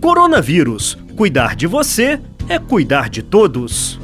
Coronavírus. Cuidar de você é cuidar de todos.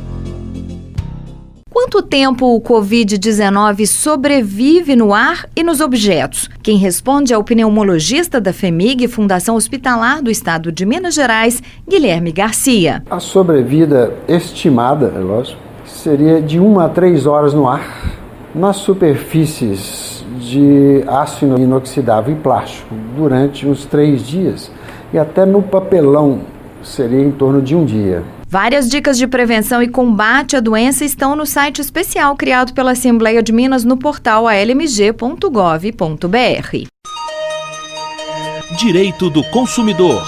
Quanto tempo o Covid-19 sobrevive no ar e nos objetos? Quem responde é o pneumologista da FHEMIG, Fundação Hospitalar do Estado de Minas Gerais, Guilherme Garcia. A sobrevida estimada, é lógico, seria de 1 a 3 horas no ar, nas superfícies de aço inoxidável e plástico, durante uns 3 dias, e até no papelão seria em torno de 1 dia. Várias dicas de prevenção e combate à doença estão no site especial criado pela Assembleia de Minas no portal almg.gov.br. Direito do consumidor.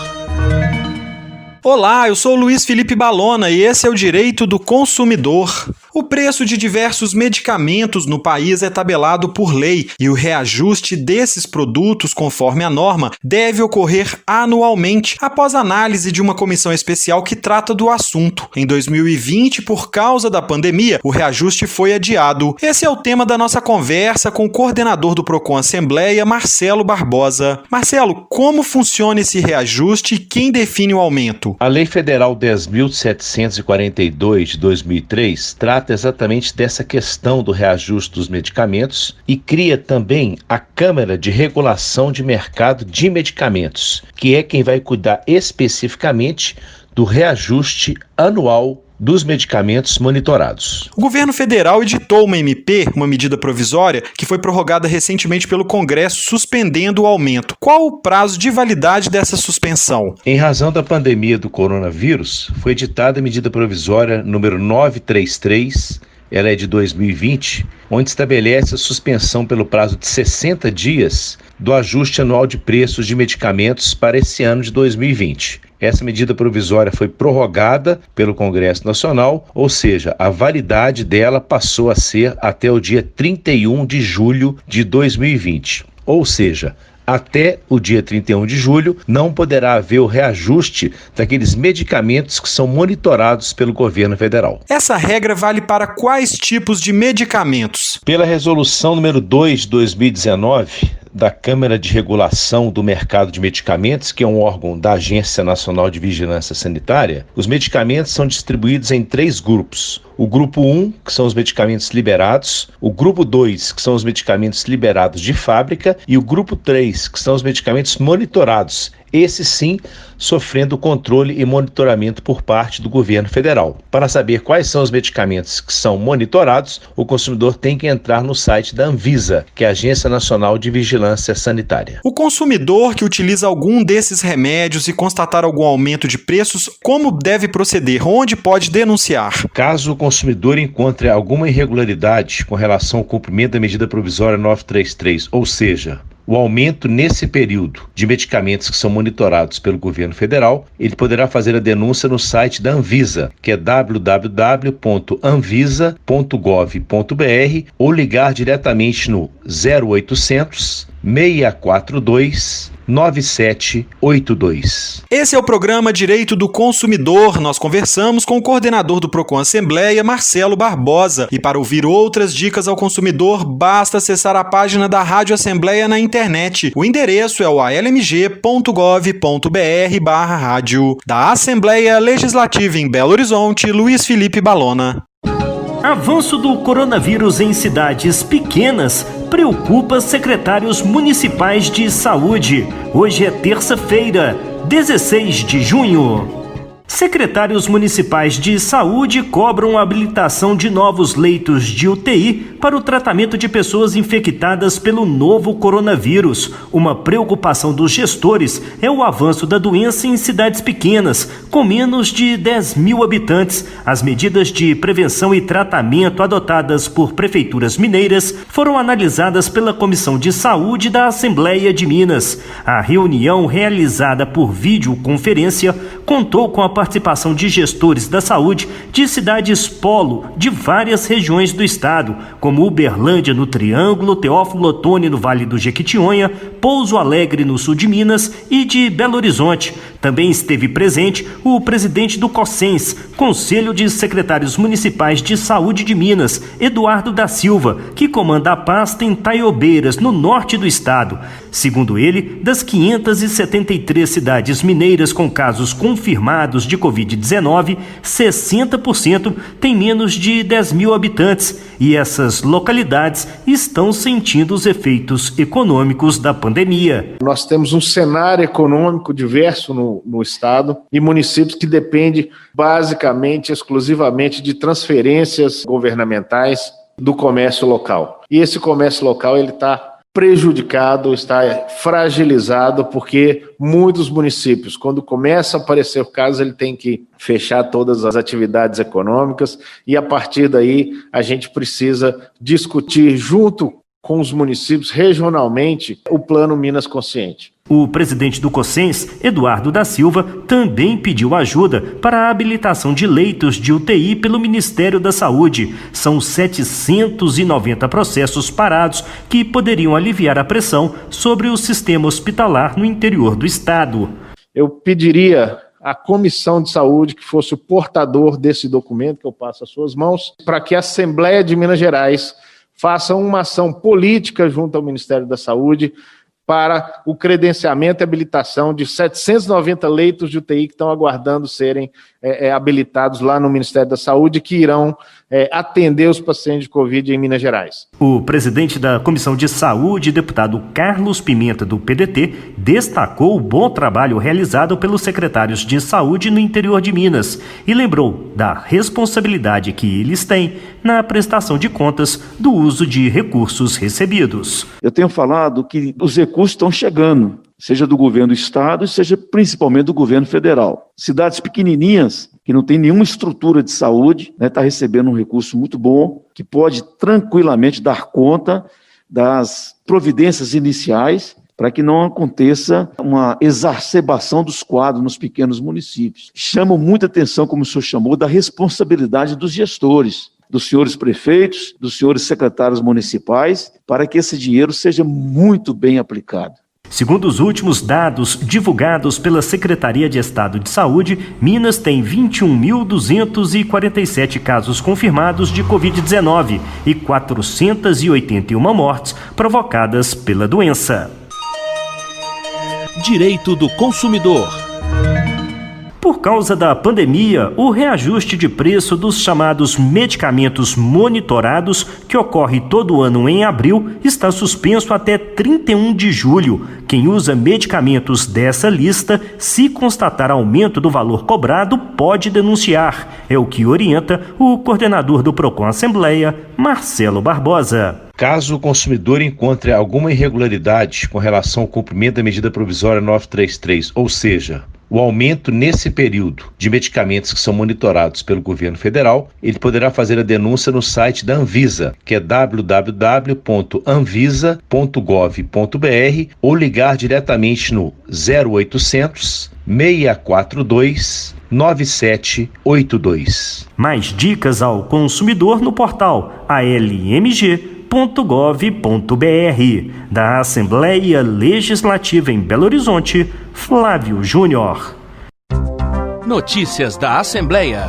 Olá, eu sou o Luiz Felipe Balona e esse é o Direito do Consumidor. O preço de diversos medicamentos no país é tabelado por lei e o reajuste desses produtos, conforme a norma, deve ocorrer anualmente, após análise de uma comissão especial que trata do assunto. Em 2020, por causa da pandemia, o reajuste foi adiado. Esse é o tema da nossa conversa com o coordenador do Procon Assembleia, Marcelo Barbosa. Marcelo, como funciona esse reajuste e quem define o aumento? A Lei Federal 10.742 de 2003 trata exatamente dessa questão do reajuste dos medicamentos e cria também a Câmara de Regulação de Mercado de Medicamentos, que é quem vai cuidar especificamente do reajuste anual dos medicamentos monitorados. O governo federal editou uma MP, uma medida provisória, que foi prorrogada recentemente pelo Congresso, suspendendo o aumento. Qual o prazo de validade dessa suspensão? Em razão da pandemia do coronavírus, foi editada a medida provisória número 933, ela é de 2020, onde estabelece a suspensão pelo prazo de 60 dias do ajuste anual de preços de medicamentos para esse ano de 2020. Essa medida provisória foi prorrogada pelo Congresso Nacional, ou seja, a validade dela passou a ser até o dia 31 de julho de 2020. Ou seja, até o dia 31 de julho não poderá haver o reajuste daqueles medicamentos que são monitorados pelo governo federal. Essa regra vale para quais tipos de medicamentos? Pela resolução número 2 de 2019, da Câmara de Regulação do Mercado de Medicamentos, que é um órgão da Agência Nacional de Vigilância Sanitária, os medicamentos são distribuídos em 3 grupos. O grupo 1, que são os medicamentos liberados, o grupo 2, que são os medicamentos liberados de fábrica, e o grupo 3, que são os medicamentos monitorados, esse sim sofrendo controle e monitoramento por parte do governo federal. Para saber quais são os medicamentos que são monitorados, o consumidor tem que entrar no site da Anvisa, que é a Agência Nacional de Vigilância Sanitária. O consumidor que utiliza algum desses remédios e constatar algum aumento de preços, como deve proceder? Onde pode denunciar? Caso o consumidor encontre alguma irregularidade com relação ao cumprimento da medida provisória 933, ou seja, o aumento nesse período de medicamentos que são monitorados pelo governo federal, ele poderá fazer a denúncia no site da Anvisa, que é www.anvisa.gov.br, ou ligar diretamente no 0800 642 9782. Esse é o programa Direito do Consumidor. Nós conversamos com o coordenador do Procon Assembleia, Marcelo Barbosa. E para ouvir outras dicas ao consumidor, basta acessar a página da Rádio Assembleia na internet. O endereço é o almg.gov.br/rádio. Da Assembleia Legislativa em Belo Horizonte, Luiz Felipe Balona. Avanço do coronavírus em cidades pequenas preocupa secretários municipais de saúde. Hoje é terça-feira, 16 de junho. Secretários municipais de saúde cobram a habilitação de novos leitos de UTI para o tratamento de pessoas infectadas pelo novo coronavírus. Uma preocupação dos gestores é o avanço da doença em cidades pequenas, com menos de 10 mil habitantes. As medidas de prevenção e tratamento adotadas por prefeituras mineiras foram analisadas pela Comissão de Saúde da Assembleia de Minas. A reunião, realizada por videoconferência, contou com a participação de gestores da saúde de cidades polo de várias regiões do estado, como Uberlândia no Triângulo, Teófilo Otoni no Vale do Jequitinhonha, Pouso Alegre no sul de Minas e de Belo Horizonte. Também esteve presente o presidente do COSENS, Conselho de Secretários Municipais de Saúde de Minas, Eduardo da Silva, que comanda a pasta em Taiobeiras, no norte do estado. Segundo ele, das 573 cidades mineiras com casos confirmados de Covid-19, 60% têm menos de 10 mil habitantes e essas localidades estão sentindo os efeitos econômicos da pandemia. Nós temos um cenário econômico diverso no estado e municípios que dependem basicamente, exclusivamente de transferências governamentais do comércio local. E esse comércio local ele está prejudicado, está fragilizado, porque muitos municípios, quando começa a aparecer o caso, ele tem que fechar todas as atividades econômicas e a partir daí a gente precisa discutir junto com os municípios regionalmente o Plano Minas Consciente. O presidente do COSENS, Eduardo da Silva, também pediu ajuda para a habilitação de leitos de UTI pelo Ministério da Saúde. São 790 processos parados que poderiam aliviar a pressão sobre o sistema hospitalar no interior do estado. Eu pediria à Comissão de Saúde que fosse o portador desse documento que eu passo às suas mãos, para que a Assembleia de Minas Gerais faça uma ação política junto ao Ministério da Saúde para o credenciamento e habilitação de 790 leitos de UTI que estão aguardando serem habilitados lá no Ministério da Saúde, que irão atender os pacientes de Covid em Minas Gerais. O presidente da Comissão de Saúde, deputado Carlos Pimenta, do PDT, destacou o bom trabalho realizado pelos secretários de saúde no interior de Minas e lembrou da responsabilidade que eles têm na prestação de contas do uso de recursos recebidos. Eu tenho falado que os recursos estão chegando, seja do governo do estado, seja principalmente do governo federal. Cidades pequenininhas, que não tem nenhuma estrutura de saúde, está recebendo um recurso muito bom, que pode tranquilamente dar conta das providências iniciais para que não aconteça uma exacerbação dos quadros nos pequenos municípios. Chamo muita atenção, como o senhor chamou, da responsabilidade dos gestores, dos senhores prefeitos, dos senhores secretários municipais, para que esse dinheiro seja muito bem aplicado. Segundo os últimos dados divulgados pela Secretaria de Estado de Saúde, Minas tem 21.247 casos confirmados de Covid-19 e 481 mortes provocadas pela doença. Direito do consumidor. Por causa da pandemia, o reajuste de preço dos chamados medicamentos monitorados, que ocorre todo ano em abril, está suspenso até 31 de julho. Quem usa medicamentos dessa lista, se constatar aumento do valor cobrado, pode denunciar. É o que orienta o coordenador do Procon Assembleia, Marcelo Barbosa. Caso o consumidor encontre alguma irregularidade com relação ao cumprimento da medida provisória 933, ou seja, o aumento nesse período de medicamentos que são monitorados pelo governo federal, ele poderá fazer a denúncia no site da Anvisa, que é www.anvisa.gov.br, ou ligar diretamente no 0800 642 9782. Mais dicas ao consumidor no portal almg.gov.br. Da Assembleia Legislativa em Belo Horizonte, Flávio Júnior. Notícias da Assembleia.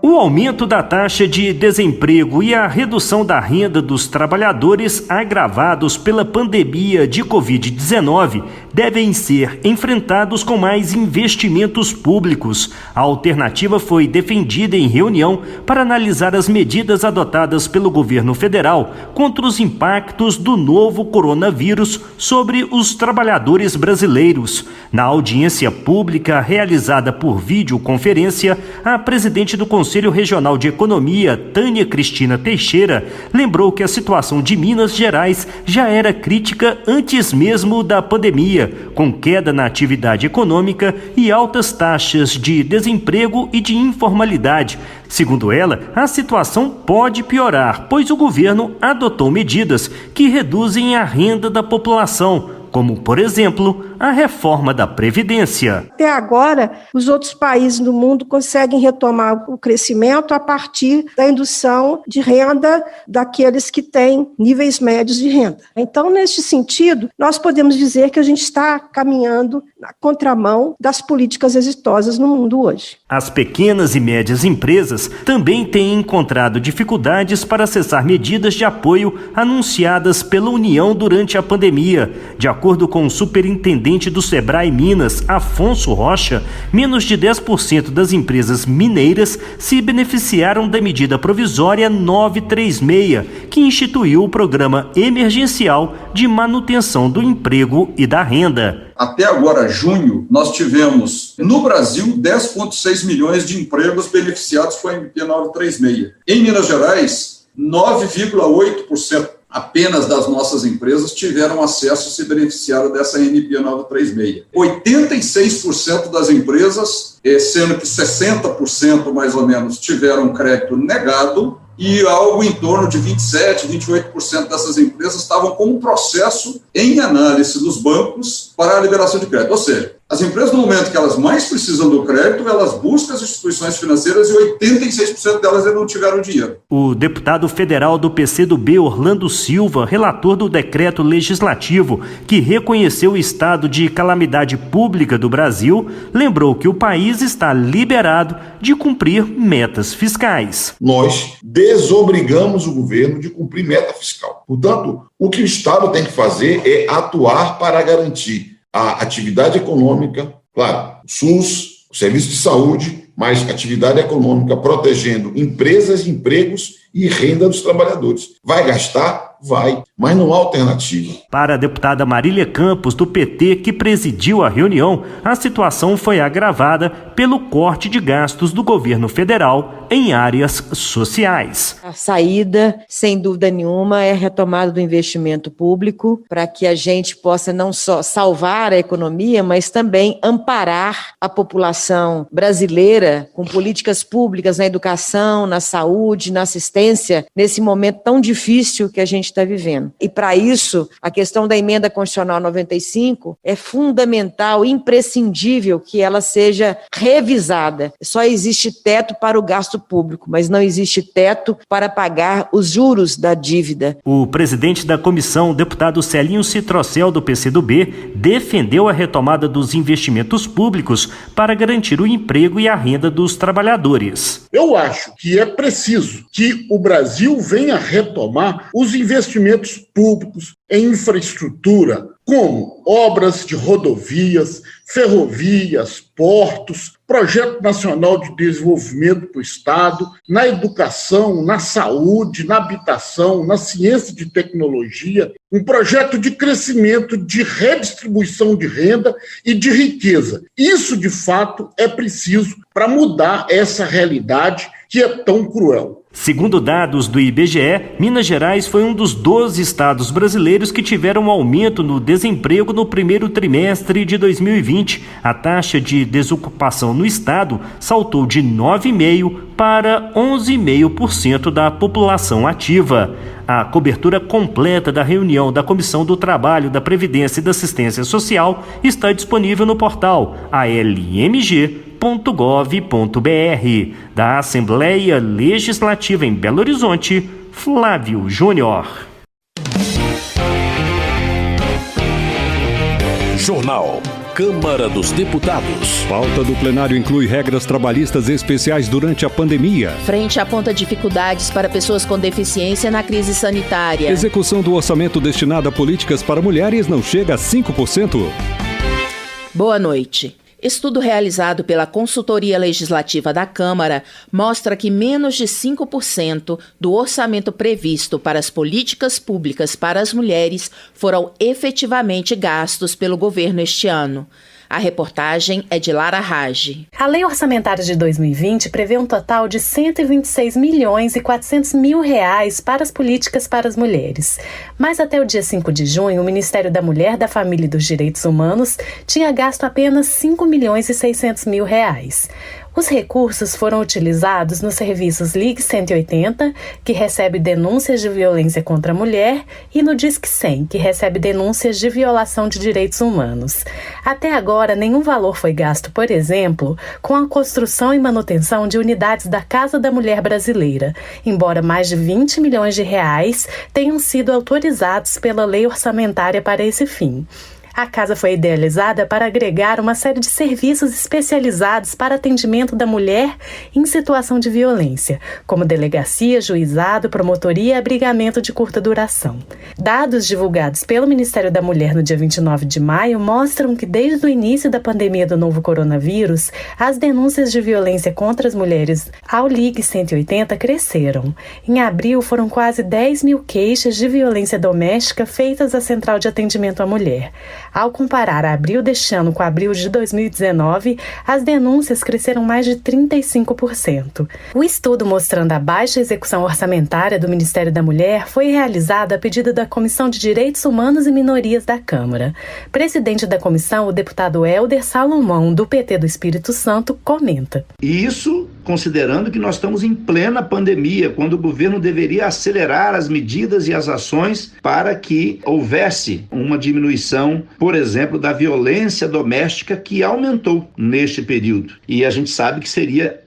O aumento da taxa de desemprego e a redução da renda dos trabalhadores agravados pela pandemia de Covid-19 devem ser enfrentados com mais investimentos públicos. A alternativa foi defendida em reunião para analisar as medidas adotadas pelo governo federal contra os impactos do novo coronavírus sobre os trabalhadores brasileiros. Na audiência pública realizada por videoconferência, a presidente do Conselho Regional de Economia, Tânia Cristina Teixeira, lembrou que a situação de Minas Gerais já era crítica antes mesmo da pandemia, com queda na atividade econômica e altas taxas de desemprego e de informalidade. Segundo ela, a situação pode piorar, pois o governo adotou medidas que reduzem a renda da população, como, por exemplo, a reforma da Previdência. Até agora, os outros países do mundo conseguem retomar o crescimento a partir da indução de renda daqueles que têm níveis médios de renda. Então, neste sentido, nós podemos dizer que a gente está caminhando na contramão das políticas exitosas no mundo hoje. As pequenas e médias empresas também têm encontrado dificuldades para acessar medidas de apoio anunciadas pela União durante a pandemia. De acordo com o superintendente do Sebrae Minas, Afonso Rocha, menos de 10% das empresas mineiras se beneficiaram da medida provisória 936, que instituiu o Programa Emergencial de Manutenção do Emprego e da Renda. Até agora, junho, nós tivemos, no Brasil, 10,6 milhões de empregos beneficiados com a MP 936. Em Minas Gerais, 9,8% apenas das nossas empresas tiveram acesso e se beneficiaram dessa MP 936. 86% das empresas, sendo que 60% mais ou menos tiveram crédito negado, e algo em torno de 27%, 28% dessas empresas estavam com um processo em análise dos bancos para a liberação de crédito. Ou seja, as empresas, no momento que elas mais precisam do crédito, elas buscam as instituições financeiras e 86% delas ainda não tiveram dinheiro. O deputado federal do PCdoB, Orlando Silva, relator do decreto legislativo que reconheceu o estado de calamidade pública do Brasil, lembrou que o país está liberado de cumprir metas fiscais. Nós desobrigamos o governo de cumprir meta fiscal. Portanto, o que o Estado tem que fazer é atuar para garantir a atividade econômica, claro, o SUS, o serviço de saúde, mas atividade econômica protegendo empresas, empregos e renda dos trabalhadores. Vai gastar? Vai, mas não há alternativa. Para a deputada Marília Campos, do PT, que presidiu a reunião, a situação foi agravada pelo corte de gastos do governo federal em áreas sociais. A saída, sem dúvida nenhuma, é a retomada do investimento público para que a gente possa não só salvar a economia, mas também amparar a população brasileira com políticas públicas na educação, na saúde, na assistência, nesse momento tão difícil que a gente está vivendo. E para isso, a questão da emenda constitucional 95 é fundamental, imprescindível que ela seja revisada. Só existe teto para o gasto público, mas não existe teto para pagar os juros da dívida. O presidente da comissão, o deputado Celinho Citrocel, do PCdoB, defendeu a retomada dos investimentos públicos para garantir o emprego e a renda dos trabalhadores. Eu acho que é preciso que o Brasil venha retomar os investimentos públicos em infraestrutura, como obras de rodovias, ferrovias, portos, Projeto Nacional de Desenvolvimento para o Estado, na educação, na saúde, na habitação, na ciência de tecnologia, um projeto de crescimento, de redistribuição de renda e de riqueza. Isso, de fato, é preciso para mudar essa realidade que é tão cruel. Segundo dados do IBGE, Minas Gerais foi um dos 12 estados brasileiros que tiveram um aumento no desemprego no primeiro trimestre de 2020. A taxa de desocupação no estado saltou de 9,5% para 11,5% da população ativa. A cobertura completa da reunião da Comissão do Trabalho, da Previdência e da Assistência Social está disponível no portal almg.gov.br. Da Assembleia Legislativa em Belo Horizonte, Flávio Júnior. Jornal Câmara dos Deputados. Pauta do plenário inclui regras trabalhistas especiais durante a pandemia. Frente aponta dificuldades para pessoas com deficiência na crise sanitária. Execução do orçamento destinado a políticas para mulheres não chega a 5%. Boa noite. Estudo realizado pela Consultoria Legislativa da Câmara mostra que menos de 5% do orçamento previsto para as políticas públicas para as mulheres foram efetivamente gastos pelo governo este ano. A reportagem é de Lara Rage. A Lei Orçamentária de 2020 prevê um total de R$ 126.400.000 para as políticas para as mulheres. Mas até o dia 5 de junho, o Ministério da Mulher, da Família e dos Direitos Humanos tinha gasto apenas R$ 5.600.000. Os recursos foram utilizados nos serviços Ligue 180, que recebe denúncias de violência contra a mulher, e no Disque 100, que recebe denúncias de violação de direitos humanos. Até agora, nenhum valor foi gasto, por exemplo, com a construção e manutenção de unidades da Casa da Mulher Brasileira, embora mais de 20 milhões de reais tenham sido autorizados pela lei orçamentária para esse fim. A casa foi idealizada para agregar uma série de serviços especializados para atendimento da mulher em situação de violência, como delegacia, juizado, promotoria e abrigamento de curta duração. Dados divulgados pelo Ministério da Mulher no dia 29 de maio mostram que desde o início da pandemia do novo coronavírus, as denúncias de violência contra as mulheres ao Ligue 180 cresceram. Em abril, foram quase 10 mil queixas de violência doméstica feitas à Central de Atendimento à Mulher. Ao comparar abril deste ano com abril de 2019, as denúncias cresceram mais de 35%. O estudo mostrando a baixa execução orçamentária do Ministério da Mulher foi realizado a pedido da Comissão de Direitos Humanos e Minorias da Câmara. Presidente da comissão, o deputado Helder Salomão, do PT do Espírito Santo, comenta. E isso considerando que nós estamos em plena pandemia, quando o governo deveria acelerar as medidas e as ações para que houvesse uma diminuição, por exemplo, da violência doméstica que aumentou neste período. E a gente sabe que seria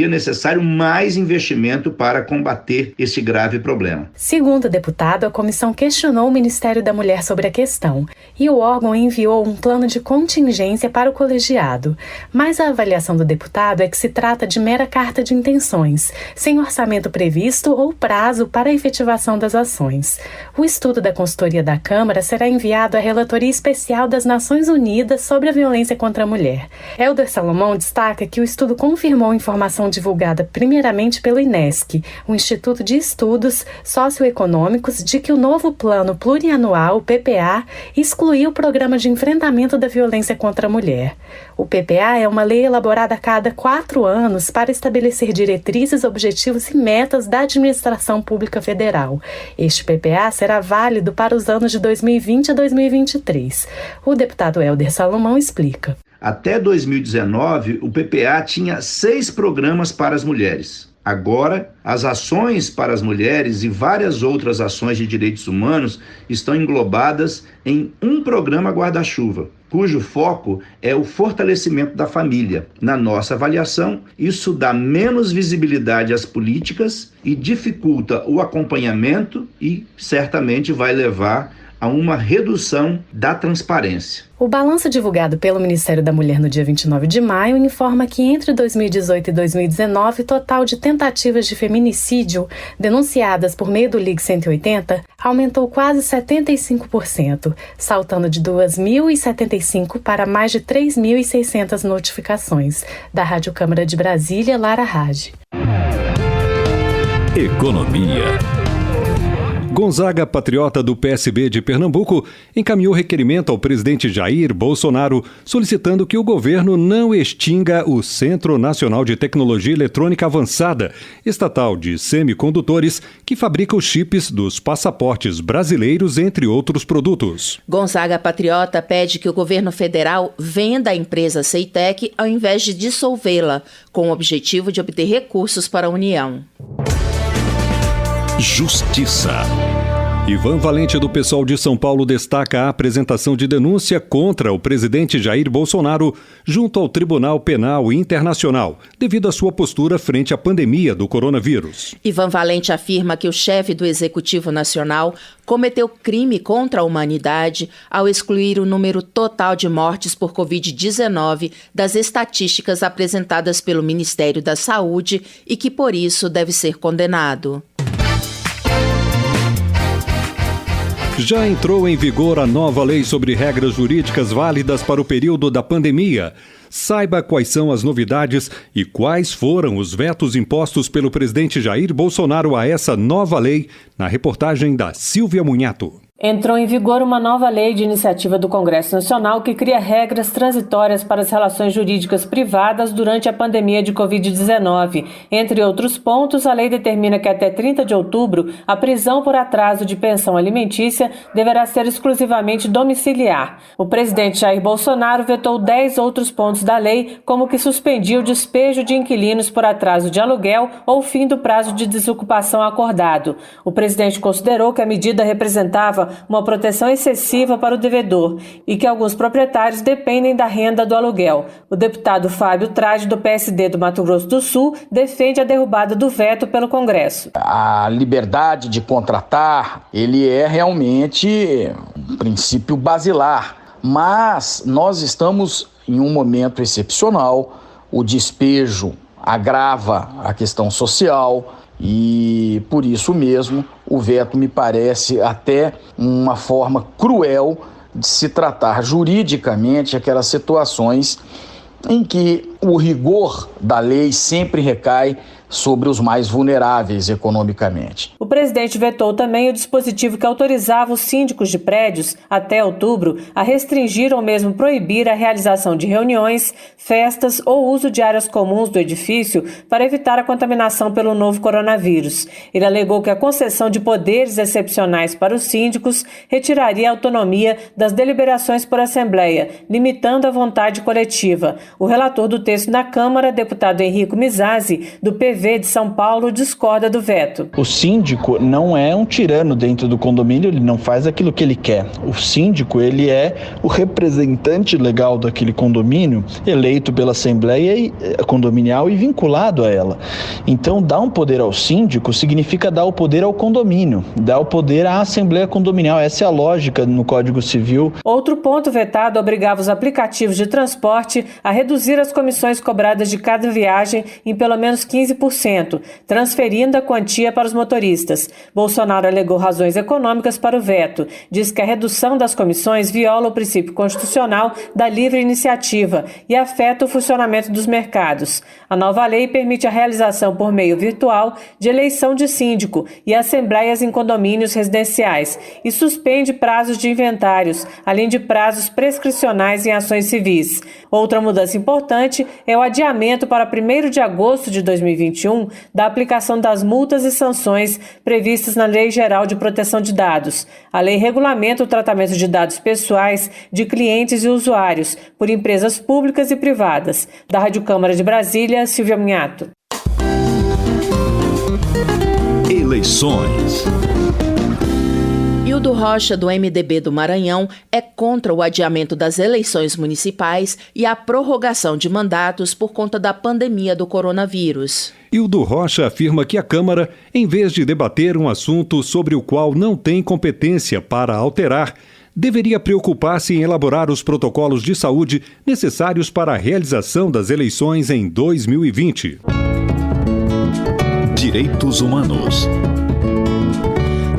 necessário mais investimento para combater esse grave problema. Segundo o deputado, a comissão questionou o Ministério da Mulher sobre a questão e o órgão enviou um plano de contingência para o colegiado. Mas a avaliação do deputado é que se trata de mera carta de intenções, sem orçamento previsto ou prazo para a efetivação das ações. O estudo da consultoria da Câmara será enviado à Relatoria Especial das Nações Unidas sobre a Violência contra a Mulher. Helder Salomão destaca que o estudo confirmou informação divulgada primeiramente pelo INESC, o Instituto de Estudos Socioeconômicos, de que o novo Plano Plurianual, o PPA, excluiu o Programa de Enfrentamento da Violência contra a Mulher. O PPA é uma lei elaborada a cada 4 anos para estabelecer diretrizes, objetivos e metas da administração pública federal. Este PPA será válido para os anos de 2020 a 2023. O deputado Helder Salomão explica. Até 2019, o PPA tinha 6 programas para as mulheres. Agora, as ações para as mulheres e várias outras ações de direitos humanos estão englobadas em um programa guarda-chuva, cujo foco é o fortalecimento da família. Na nossa avaliação, isso dá menos visibilidade às políticas e dificulta o acompanhamento e certamente vai levar a uma redução da transparência. O balanço divulgado pelo Ministério da Mulher no dia 29 de maio informa que entre 2018 e 2019, o total de tentativas de feminicídio denunciadas por meio do Ligue 180 aumentou quase 75%, saltando de 2.075 para mais de 3.600 notificações. Da Rádio Câmara de Brasília, Lara Rage. Economia. Gonzaga, patriota do PSB de Pernambuco, encaminhou requerimento ao presidente Jair Bolsonaro solicitando que o governo não extinga o Centro Nacional de Tecnologia Eletrônica Avançada, estatal de semicondutores, que fabrica os chips dos passaportes brasileiros, entre outros produtos. Gonzaga, patriota, pede que o governo federal venda a empresa Ceitec ao invés de dissolvê-la, com o objetivo de obter recursos para a União. Justiça. Ivan Valente, do PSOL de São Paulo, destaca a apresentação de denúncia contra o presidente Jair Bolsonaro junto ao Tribunal Penal Internacional, devido à sua postura frente à pandemia do coronavírus. Ivan Valente afirma que o chefe do Executivo Nacional cometeu crime contra a humanidade ao excluir o número total de mortes por Covid-19 das estatísticas apresentadas pelo Ministério da Saúde e que, por isso, deve ser condenado. Já entrou em vigor a nova lei sobre regras jurídicas válidas para o período da pandemia. Saiba quais são as novidades e quais foram os vetos impostos pelo presidente Jair Bolsonaro a essa nova lei, na reportagem da Silvia Munhato. Entrou em vigor uma nova lei de iniciativa do Congresso Nacional que cria regras transitórias para as relações jurídicas privadas durante a pandemia de Covid-19. Entre outros pontos, a lei determina que até 30 de outubro, a prisão por atraso de pensão alimentícia deverá ser exclusivamente domiciliar. O presidente Jair Bolsonaro vetou 10 outros pontos da lei, como que suspendia o despejo de inquilinos por atraso de aluguel ou fim do prazo de desocupação acordado. O presidente considerou que a medida representava uma proteção excessiva para o devedor e que alguns proprietários dependem da renda do aluguel. O deputado Fábio Trade, do PSD do Mato Grosso do Sul, defende a derrubada do veto pelo Congresso. A liberdade de contratar, ele é realmente um princípio basilar, mas nós estamos em um momento excepcional, o despejo agrava a questão social, e por isso mesmo o veto me parece até uma forma cruel de se tratar juridicamente aquelas situações em que o rigor da lei sempre recai sobre os mais vulneráveis economicamente. O presidente vetou também o dispositivo que autorizava os síndicos de prédios, até outubro, a restringir ou mesmo proibir a realização de reuniões, festas ou uso de áreas comuns do edifício para evitar a contaminação pelo novo coronavírus. Ele alegou que a concessão de poderes excepcionais para os síndicos retiraria a autonomia das deliberações por assembleia, limitando a vontade coletiva. O relator do texto na Câmara, deputado Henrico Mizasi, do PV de São Paulo, discorda do veto. O síndico não é um tirano dentro do condomínio, ele não faz aquilo que ele quer. O síndico, ele é o representante legal daquele condomínio, eleito pela Assembleia Condominial e vinculado a ela. Então, dar um poder ao síndico significa dar o poder ao condomínio, dar o poder à Assembleia Condominial. Essa é a lógica no Código Civil. Outro ponto vetado obrigava os aplicativos de transporte a reduzir as comissões cobradas de cada viagem em pelo menos 15%, transferindo a quantia para os motoristas. Bolsonaro alegou razões econômicas para o veto. Diz que a redução das comissões viola o princípio constitucional da livre iniciativa e afeta o funcionamento dos mercados. A nova lei permite a realização por meio virtual de eleição de síndico e assembleias em condomínios residenciais e suspende prazos de inventários, além de prazos prescricionais em ações civis. Outra mudança importante é o adiamento para 1º de agosto de 2021 da aplicação das multas e sanções previstas na Lei Geral de Proteção de Dados. A lei regulamenta o tratamento de dados pessoais de clientes e usuários por empresas públicas e privadas. Da Rádio Câmara de Brasília, Silvia Minhato. Eleições. Hildo Rocha, do MDB do Maranhão, é contra o adiamento das eleições municipais e a prorrogação de mandatos por conta da pandemia do coronavírus. Hildo Rocha afirma que a Câmara, em vez de debater um assunto sobre o qual não tem competência para alterar, deveria preocupar-se em elaborar os protocolos de saúde necessários para a realização das eleições em 2020. Direitos Humanos.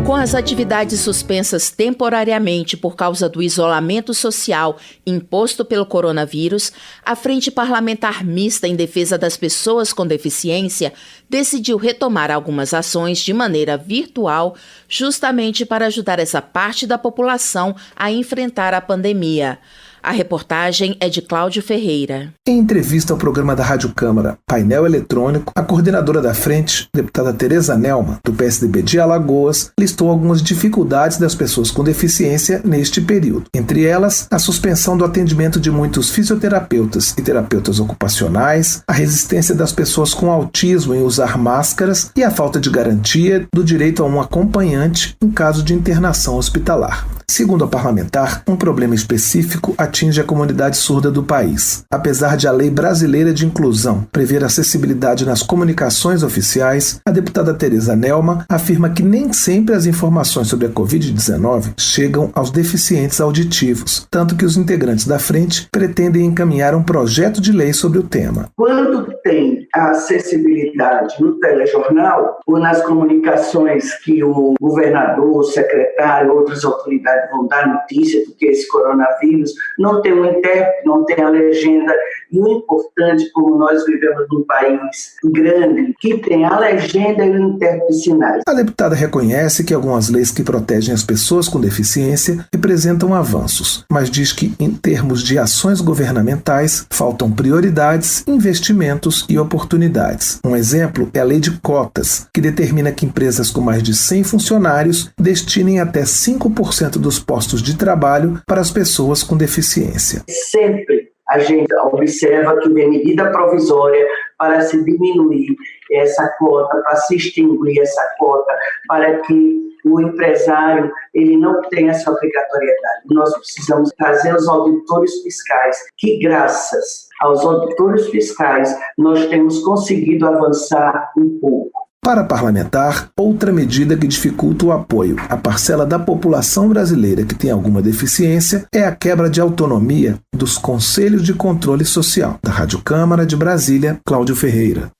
Com as atividades suspensas temporariamente por causa do isolamento social imposto pelo coronavírus, a Frente Parlamentar Mista em Defesa das Pessoas com Deficiência decidiu retomar algumas ações de maneira virtual, justamente para ajudar essa parte da população a enfrentar a pandemia. A reportagem é de Cláudio Ferreira. Em entrevista ao programa da Rádio Câmara Painel Eletrônico, a coordenadora da frente, deputada Tereza Nelma, do PSDB de Alagoas, listou algumas dificuldades das pessoas com deficiência neste período. Entre elas, a suspensão do atendimento de muitos fisioterapeutas e terapeutas ocupacionais, a resistência das pessoas com autismo em usar máscaras e a falta de garantia do direito a um acompanhante em caso de internação hospitalar. Segundo a parlamentar, um problema específico atinge a comunidade surda do país. Apesar de a lei brasileira de inclusão prever acessibilidade nas comunicações oficiais, a deputada Tereza Nelma afirma que nem sempre as informações sobre a Covid-19 chegam aos deficientes auditivos, tanto que os integrantes da frente pretendem encaminhar um projeto de lei sobre o tema. Quando tem a acessibilidade no telejornal ou nas comunicações que o governador, o secretário, outras autoridades vão dar notícia do que esse coronavírus, não tem um intérprete, não tem a legenda E o importante, como nós vivemos num país grande, que tem a legenda e o intérprete de sinais. A deputada reconhece que algumas leis que protegem as pessoas com deficiência representam avanços, mas diz que, em termos de ações governamentais, faltam prioridades, investimentos e oportunidades. Um exemplo é a Lei de Cotas, que determina que empresas com mais de 100 funcionários destinem até 5% dos postos de trabalho para as pessoas com deficiência. Sempre a gente observa que vem medida provisória para se diminuir essa cota, para se extinguir essa cota, para que o empresário ele não tenha essa obrigatoriedade. Nós precisamos trazer os auditores fiscais, que graças aos auditores fiscais nós temos conseguido avançar um pouco. Para a parlamentar, outra medida que dificulta o apoio à parcela da população brasileira que tem alguma deficiência é a quebra de autonomia dos Conselhos de Controle Social. Da Rádio Câmara de Brasília, Cláudio Ferreira.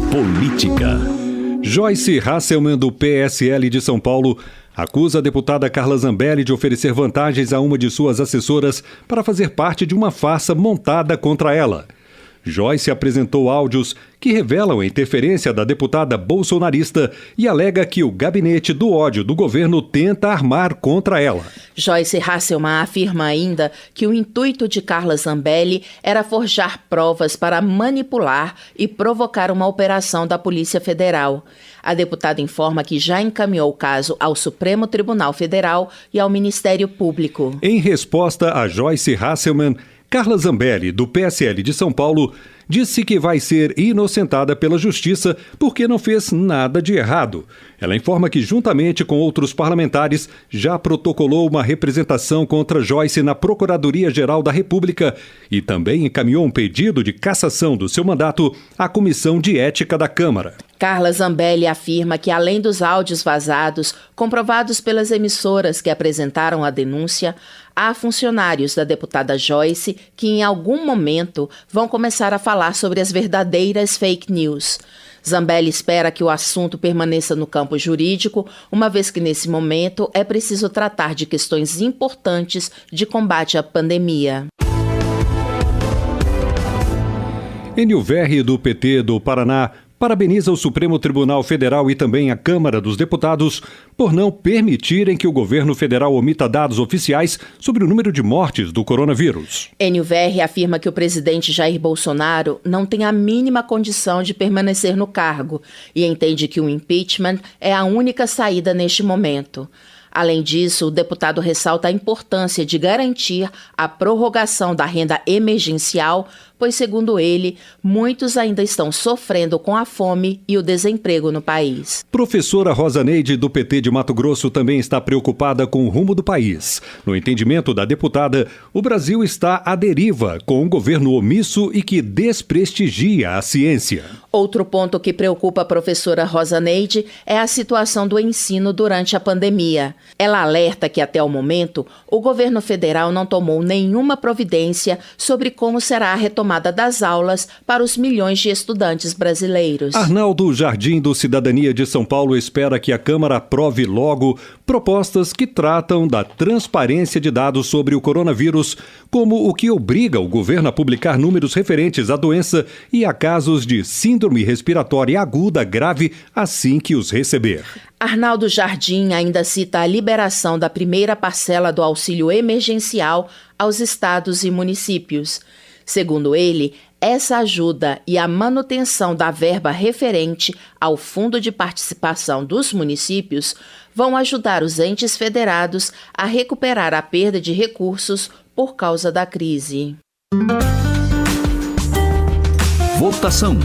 Política. Joyce Hasselmann, do PSL de São Paulo, acusa a deputada Carla Zambelli de oferecer vantagens a uma de suas assessoras para fazer parte de uma farsa montada contra ela. Joyce apresentou áudios que revelam a interferência da deputada bolsonarista e alega que o gabinete do ódio do governo tenta armar contra ela. Joyce Hasselmann afirma ainda que o intuito de Carla Zambelli era forjar provas para manipular e provocar uma operação da Polícia Federal. A deputada informa que já encaminhou o caso ao Supremo Tribunal Federal e ao Ministério Público. Em resposta a Joyce Hasselmann, Carla Zambelli, do PSL de São Paulo, disse que vai ser inocentada pela Justiça porque não fez nada de errado. Ela informa que, juntamente com outros parlamentares, já protocolou uma representação contra Joyce na Procuradoria-Geral da República e também encaminhou um pedido de cassação do seu mandato à Comissão de Ética da Câmara. Carla Zambelli afirma que, além dos áudios vazados, comprovados pelas emissoras que apresentaram a denúncia, há funcionários da deputada Joyce que, em algum momento, vão começar a falar sobre as verdadeiras fake news. Zambelli espera que o assunto permaneça no campo jurídico, uma vez que, nesse momento, é preciso tratar de questões importantes de combate à pandemia. Enio Verri, do PT do Paraná, parabeniza o Supremo Tribunal Federal e também a Câmara dos Deputados por não permitirem que o governo federal omita dados oficiais sobre o número de mortes do coronavírus. Enio Verri afirma que o presidente Jair Bolsonaro não tem a mínima condição de permanecer no cargo e entende que o impeachment é a única saída neste momento. Além disso, o deputado ressalta a importância de garantir a prorrogação da renda emergencial, pois, segundo ele, muitos ainda estão sofrendo com a fome e o desemprego no país. Professora Rosa Neide, do PT de Mato Grosso, também está preocupada com o rumo do país. No entendimento da deputada, o Brasil está à deriva, com um governo omisso e que desprestigia a ciência. Outro ponto que preocupa a professora Rosa Neide é a situação do ensino durante a pandemia. Ela alerta que, até o momento, o governo federal não tomou nenhuma providência sobre como será a retomada das aulas para os milhões de estudantes brasileiros. Arnaldo Jardim, do Cidadania de São Paulo, espera que a Câmara aprove logo propostas que tratam da transparência de dados sobre o coronavírus, como o que obriga o governo a publicar números referentes à doença e a casos de síndrome respiratória aguda grave assim que os receber. Arnaldo Jardim ainda cita a liberação da primeira parcela do auxílio emergencial aos estados e municípios. Segundo ele, essa ajuda e a manutenção da verba referente ao Fundo de Participação dos Municípios vão ajudar os entes federados a recuperar a perda de recursos por causa da crise. Votação.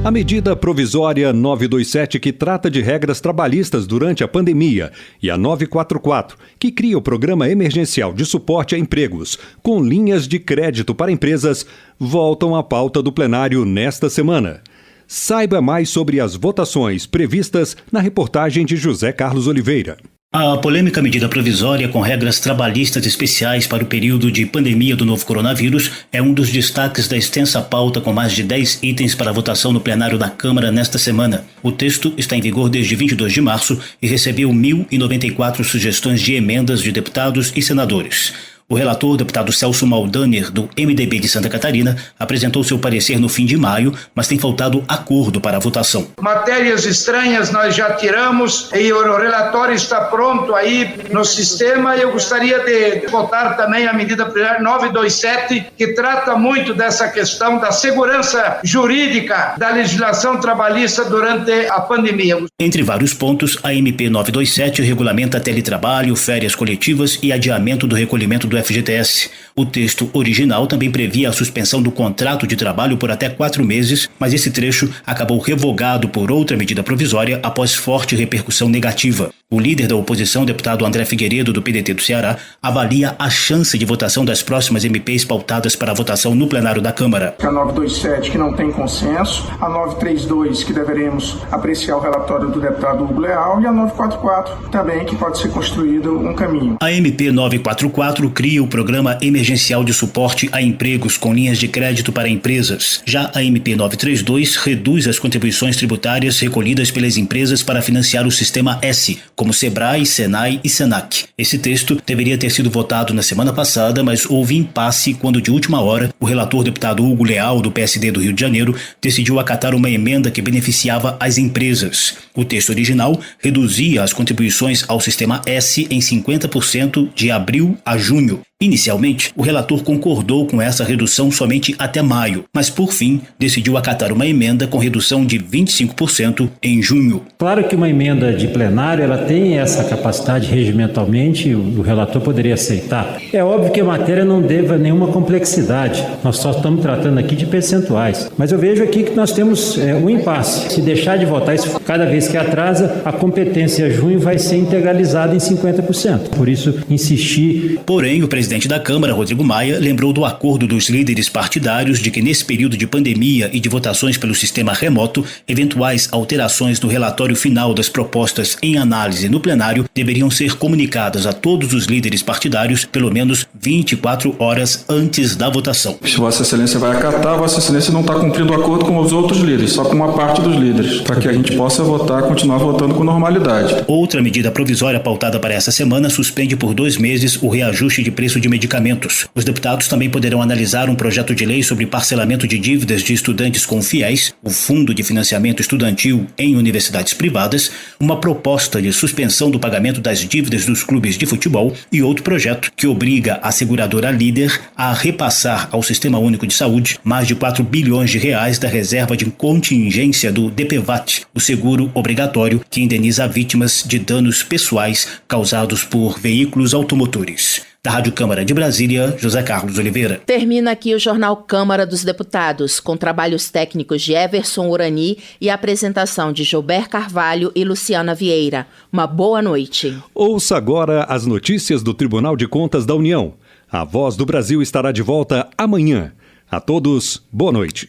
A medida provisória 927, que trata de regras trabalhistas durante a pandemia, e a 944, que cria o Programa Emergencial de Suporte a Empregos, com linhas de crédito para empresas, voltam à pauta do plenário nesta semana. Saiba mais sobre as votações previstas na reportagem de José Carlos Oliveira. A polêmica medida provisória com regras trabalhistas especiais para o período de pandemia do novo coronavírus é um dos destaques da extensa pauta com mais de 10 itens para votação no plenário da Câmara nesta semana. O texto está em vigor desde 22 de março e recebeu 1.094 sugestões de emendas de deputados e senadores. O relator, deputado Celso Maldaner, do MDB de Santa Catarina, apresentou seu parecer no fim de maio, mas tem faltado acordo para a votação. Matérias estranhas nós já tiramos e o relatório está pronto aí no sistema. Eu gostaria de votar também a medida provisória 927, que trata muito dessa questão da segurança jurídica da legislação trabalhista durante a pandemia. Entre vários pontos, a MP 927 regulamenta teletrabalho, férias coletivas e adiamento do recolhimento do FGTS. O texto original também previa a suspensão do contrato de trabalho por até 4 meses, mas esse trecho acabou revogado por outra medida provisória após forte repercussão negativa. O líder da oposição, deputado André Figueiredo, do PDT do Ceará, avalia a chance de votação das próximas MPs pautadas para a votação no plenário da Câmara. A 927, que não tem consenso, a 932, que deveremos apreciar o relatório do deputado Hugo Leal, e a 944, também, que pode ser construído um caminho. A MP 944 cria o Programa Emergencial de Suporte a Empregos com linhas de crédito para empresas. Já a MP 932 reduz as contribuições tributárias recolhidas pelas empresas para financiar o Sistema S, como Sebrae, Senai e Senac. Esse texto deveria ter sido votado na semana passada, mas houve impasse quando, de última hora, o relator deputado Hugo Leal, do PSD do Rio de Janeiro, decidiu acatar uma emenda que beneficiava as empresas. O texto original reduzia as contribuições ao Sistema S em 50% de abril a junho. Inicialmente, o relator concordou com essa redução somente até maio, mas por fim decidiu acatar uma emenda com redução de 25% em junho. Claro que uma emenda de plenário ela tem essa capacidade regimentalmente, o relator poderia aceitar. É óbvio que a matéria não deva nenhuma complexidade, nós só estamos tratando aqui de percentuais. Mas eu vejo aqui que nós temos um impasse. Se deixar de votar isso cada vez que atrasa, a competência junho vai ser integralizada em 50%. Por isso, insistir. Porém, o presidente da Câmara, Rodrigo Maia, lembrou do acordo dos líderes partidários de que nesse período de pandemia e de votações pelo sistema remoto, eventuais alterações no relatório final das propostas em análise no plenário deveriam ser comunicadas a todos os líderes partidários pelo menos 24 horas antes da votação. Se Vossa Excelência vai acatar, Vossa Excelência não está cumprindo o acordo com os outros líderes, só com uma parte dos líderes, para que a gente possa continuar votando com normalidade. Outra medida provisória pautada para essa semana suspende por 2 meses o reajuste de preço de medicamentos. Os deputados também poderão analisar um projeto de lei sobre parcelamento de dívidas de estudantes com FIES, o Fundo de Financiamento Estudantil em universidades privadas, uma proposta de suspensão do pagamento das dívidas dos clubes de futebol e outro projeto que obriga a seguradora Líder a repassar ao Sistema Único de Saúde mais de 4 bilhões de reais da reserva de contingência do DPVAT, o seguro obrigatório que indeniza vítimas de danos pessoais causados por veículos automotores. Da Rádio Câmara de Brasília, José Carlos Oliveira. Termina aqui o Jornal Câmara dos Deputados, com trabalhos técnicos de Everson Urani e a apresentação de Gilberto Carvalho e Luciana Vieira. Uma boa noite. Ouça agora as notícias do Tribunal de Contas da União. A Voz do Brasil estará de volta amanhã. A todos, boa noite.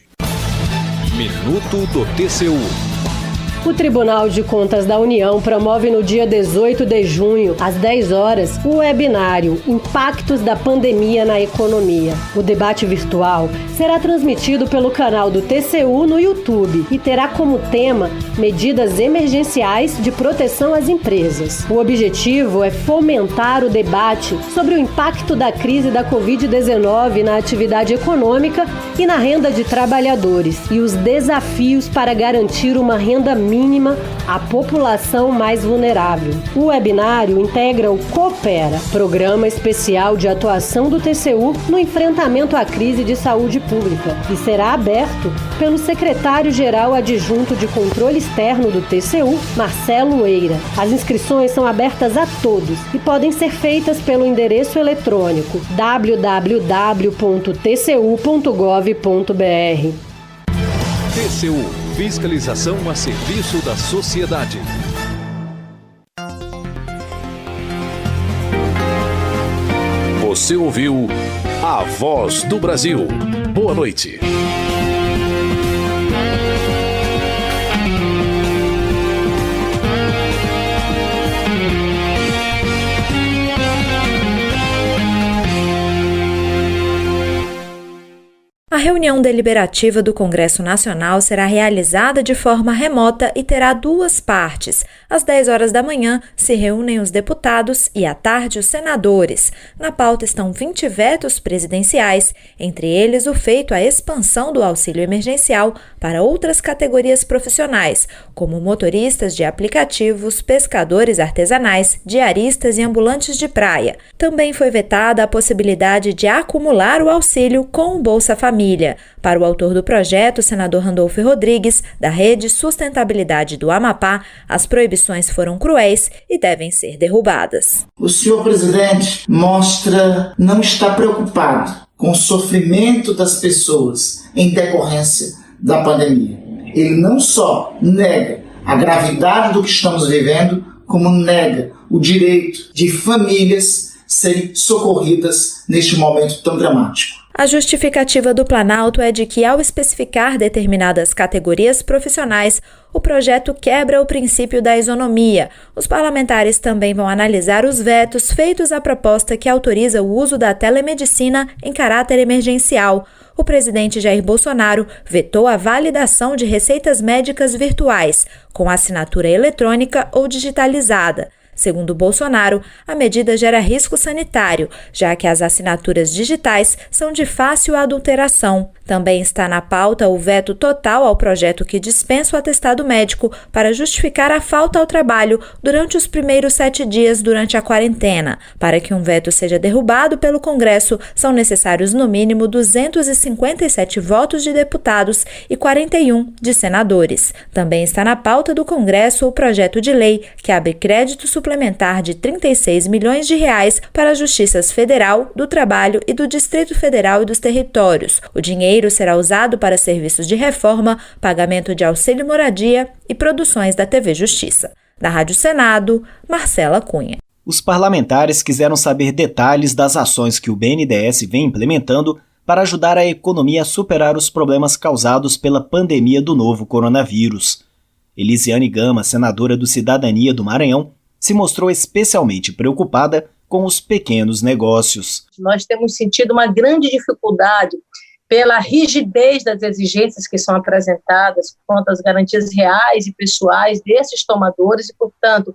Minuto do TCU. O Tribunal de Contas da União promove no dia 18 de junho, às 10 horas, o webinário Impactos da Pandemia na Economia. O debate virtual será transmitido pelo canal do TCU no YouTube e terá como tema medidas emergenciais de proteção às empresas. O objetivo é fomentar o debate sobre o impacto da crise da Covid-19 na atividade econômica e na renda de trabalhadores e os desafios para garantir uma renda mínima à população mais vulnerável. O webinário integra o Coopera, programa especial de atuação do TCU no enfrentamento à crise de saúde pública, e será aberto pelo secretário-geral adjunto de controle externo do TCU, Marcelo Eira. As inscrições são abertas a todos e podem ser feitas pelo endereço eletrônico www.tcu.gov.br. TCU, fiscalização a serviço da sociedade. Você ouviu A Voz do Brasil. Boa noite. reunião deliberativa do Congresso Nacional será realizada de forma remota e terá duas partes. Às 10 horas da manhã se reúnem os deputados e à tarde os senadores. Na pauta estão 20 vetos presidenciais, entre eles o feito à expansão do auxílio emergencial para outras categorias profissionais, como motoristas de aplicativos, pescadores artesanais, diaristas e ambulantes de praia. Também foi vetada a possibilidade de acumular o auxílio com o Bolsa Família. Para o autor do projeto, o senador Randolfo Rodrigues, da Rede Sustentabilidade do Amapá, as proibições foram cruéis e devem ser derrubadas. O senhor presidente mostra não estar preocupado com o sofrimento das pessoas em decorrência da pandemia. Ele não só nega a gravidade do que estamos vivendo, como nega o direito de famílias serem socorridas neste momento tão dramático. A justificativa do Planalto é de que, ao especificar determinadas categorias profissionais, o projeto quebra o princípio da isonomia. Os parlamentares também vão analisar os vetos feitos à proposta que autoriza o uso da telemedicina em caráter emergencial. O presidente Jair Bolsonaro vetou a validação de receitas médicas virtuais, com assinatura eletrônica ou digitalizada. Segundo Bolsonaro, a medida gera risco sanitário, já que as assinaturas digitais são de fácil adulteração. Também está na pauta o veto total ao projeto que dispensa o atestado médico para justificar a falta ao trabalho durante os primeiros 7 dias durante a quarentena. Para que um veto seja derrubado pelo Congresso, são necessários no mínimo 257 votos de deputados e 41 de senadores. Também está na pauta do Congresso o projeto de lei que abre crédito suplementar de 36 milhões de reais para as justiças federal, do trabalho e do Distrito Federal e dos territórios. O dinheiro será usado para serviços de reforma, pagamento de auxílio moradia e produções da TV Justiça. Da Rádio Senado, Marcela Cunha. Os parlamentares quiseram saber detalhes das ações que o BNDES vem implementando para ajudar a economia a superar os problemas causados pela pandemia do novo coronavírus. Elisiane Gama, senadora do Cidadania do Maranhão, se mostrou especialmente preocupada com os pequenos negócios. Nós temos sentido uma grande dificuldade pela rigidez das exigências que são apresentadas quanto às garantias reais e pessoais desses tomadores e, portanto,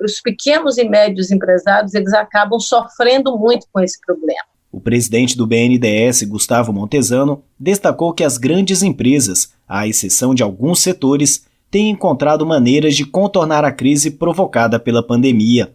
os pequenos e médios empresários, eles acabam sofrendo muito com esse problema. O presidente do BNDES, Gustavo Montesano, destacou que as grandes empresas, à exceção de alguns setores, têm encontrado maneiras de contornar a crise provocada pela pandemia.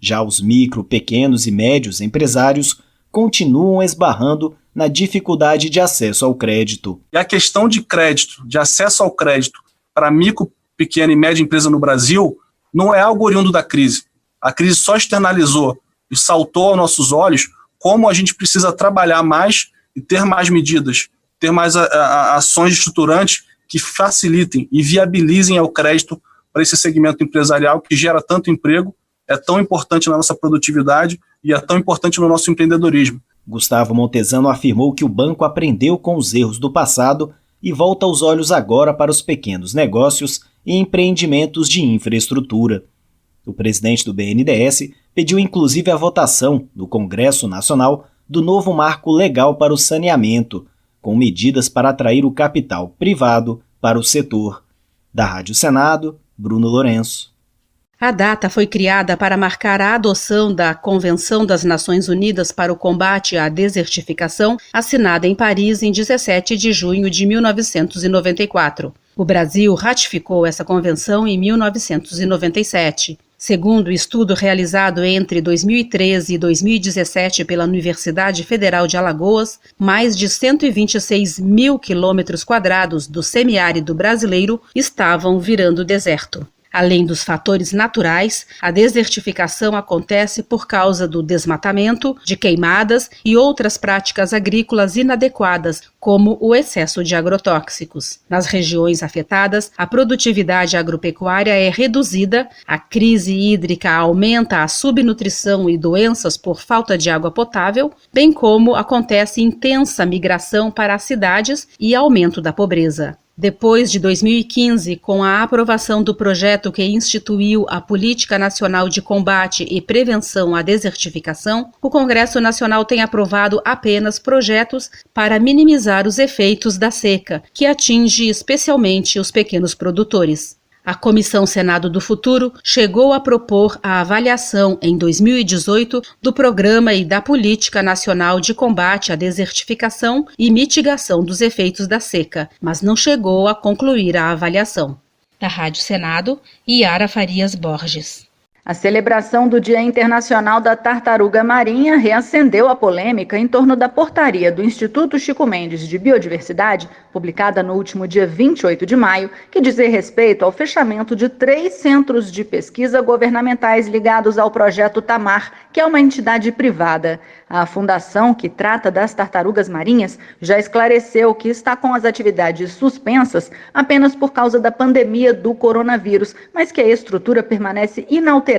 Já os micro, pequenos e médios empresários continuam esbarrando na dificuldade de acesso ao crédito. E a questão de crédito, de acesso ao crédito para micro, pequena e média empresa no Brasil, não é algo oriundo da crise. A crise só externalizou e saltou aos nossos olhos como a gente precisa trabalhar mais e ter mais medidas, ter mais ações estruturantes que facilitem e viabilizem o crédito para esse segmento empresarial que gera tanto emprego, é tão importante na nossa produtividade e é tão importante no nosso empreendedorismo. Gustavo Montesano afirmou que o banco aprendeu com os erros do passado e volta os olhos agora para os pequenos negócios e empreendimentos de infraestrutura. O presidente do BNDES pediu inclusive a votação no Congresso Nacional do novo marco legal para o saneamento, com medidas para atrair o capital privado para o setor. Da Rádio Senado, Bruno Lourenço. A data foi criada para marcar a adoção da Convenção das Nações Unidas para o Combate à Desertificação, assinada em Paris em 17 de junho de 1994. O Brasil ratificou essa convenção em 1997. Segundo o estudo realizado entre 2013 e 2017 pela Universidade Federal de Alagoas, mais de 126 mil quilômetros quadrados do semiárido brasileiro estavam virando deserto. Além dos fatores naturais, a desertificação acontece por causa do desmatamento, de queimadas e outras práticas agrícolas inadequadas, como o excesso de agrotóxicos. Nas regiões afetadas, a produtividade agropecuária é reduzida, a crise hídrica aumenta a subnutrição e doenças por falta de água potável, bem como acontece intensa migração para as cidades e aumento da pobreza. Depois de 2015, com a aprovação do projeto que instituiu a Política Nacional de Combate e Prevenção à Desertificação, o Congresso Nacional tem aprovado apenas projetos para minimizar os efeitos da seca, que atinge especialmente os pequenos produtores. A Comissão Senado do Futuro chegou a propor a avaliação em 2018 do Programa e da Política Nacional de Combate à Desertificação e Mitigação dos Efeitos da Seca, mas não chegou a concluir a avaliação. Da Rádio Senado, Yara Farias Borges. A celebração do Dia Internacional da Tartaruga Marinha reacendeu a polêmica em torno da portaria do Instituto Chico Mendes de Biodiversidade, publicada no último dia 28 de maio, que diz respeito ao fechamento de 3 centros de pesquisa governamentais ligados ao projeto Tamar, que é uma entidade privada. A fundação que trata das tartarugas marinhas já esclareceu que está com as atividades suspensas apenas por causa da pandemia do coronavírus, mas que a estrutura permanece inalterada.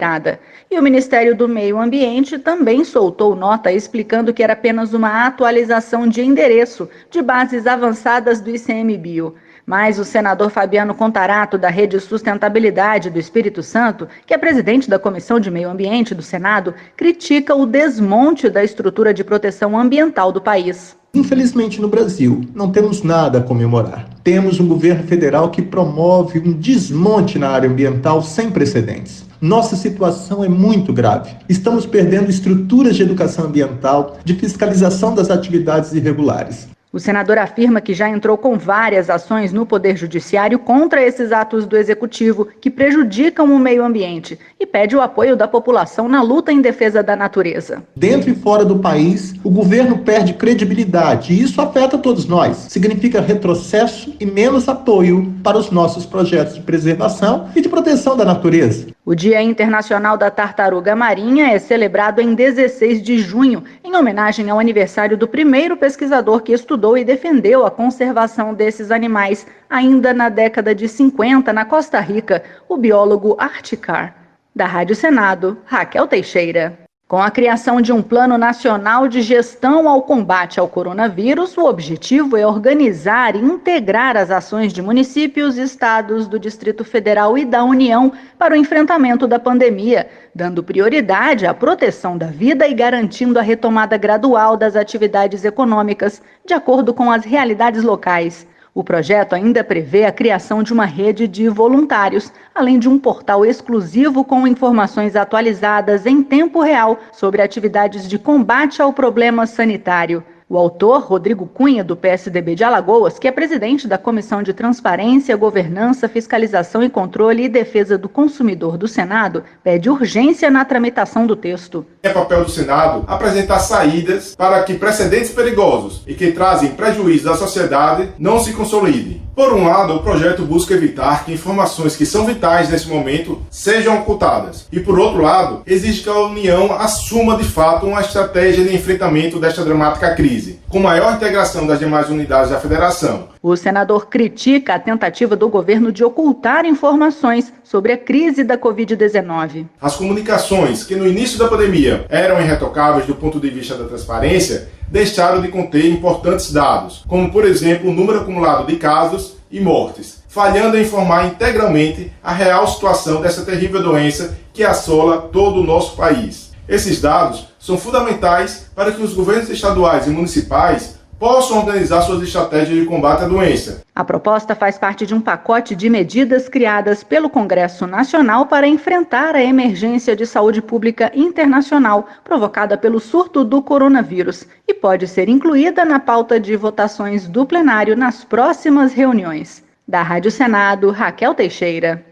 E o Ministério do Meio Ambiente também soltou nota explicando que era apenas uma atualização de endereço de bases avançadas do ICMBio. Mas o senador Fabiano Contarato, da Rede Sustentabilidade do Espírito Santo, que é presidente da Comissão de Meio Ambiente do Senado, critica o desmonte da estrutura de proteção ambiental do país. Infelizmente, no Brasil, não temos nada a comemorar. Temos um governo federal que promove um desmonte na área ambiental sem precedentes. Nossa situação é muito grave. Estamos perdendo estruturas de educação ambiental, de fiscalização das atividades irregulares. O senador afirma que já entrou com várias ações no Poder Judiciário contra esses atos do Executivo que prejudicam o meio ambiente e pede o apoio da população na luta em defesa da natureza. Dentro e fora do país, o governo perde credibilidade e isso afeta todos nós. Significa retrocesso e menos apoio para os nossos projetos de preservação e de proteção da natureza. O Dia Internacional da Tartaruga Marinha é celebrado em 16 de junho, em homenagem ao aniversário do primeiro pesquisador que estudou e defendeu a conservação desses animais, ainda na década de 50, na Costa Rica, o biólogo Art Carr. Da Rádio Senado, Raquel Teixeira. Com a criação de um Plano Nacional de Gestão ao Combate ao Coronavírus, o objetivo é organizar e integrar as ações de municípios, estados, do Distrito Federal e da União para o enfrentamento da pandemia, dando prioridade à proteção da vida e garantindo a retomada gradual das atividades econômicas, de acordo com as realidades locais. O projeto ainda prevê a criação de uma rede de voluntários, além de um portal exclusivo com informações atualizadas em tempo real sobre atividades de combate ao problema sanitário. O autor, Rodrigo Cunha, do PSDB de Alagoas, que é presidente da Comissão de Transparência, Governança, Fiscalização e Controle e Defesa do Consumidor do Senado, pede urgência na tramitação do texto. É papel do Senado apresentar saídas para que precedentes perigosos e que trazem prejuízo à sociedade não se consolidem. Por um lado, o projeto busca evitar que informações que são vitais nesse momento sejam ocultadas. E por outro lado, exige que a União assuma de fato uma estratégia de enfrentamento desta dramática crise, com maior integração das demais unidades da Federação. O senador critica a tentativa do governo de ocultar informações sobre a crise da Covid-19. As comunicações, que no início da pandemia eram irretocáveis do ponto de vista da transparência, deixaram de conter importantes dados, como, por exemplo, o número acumulado de casos e mortes, falhando em informar integralmente a real situação dessa terrível doença que assola todo o nosso país. Esses dados são fundamentais para que os governos estaduais e municipais possam organizar suas estratégias de combate à doença. A proposta faz parte de um pacote de medidas criadas pelo Congresso Nacional para enfrentar a emergência de saúde pública internacional provocada pelo surto do coronavírus e pode ser incluída na pauta de votações do plenário nas próximas reuniões. Da Rádio Senado, Raquel Teixeira.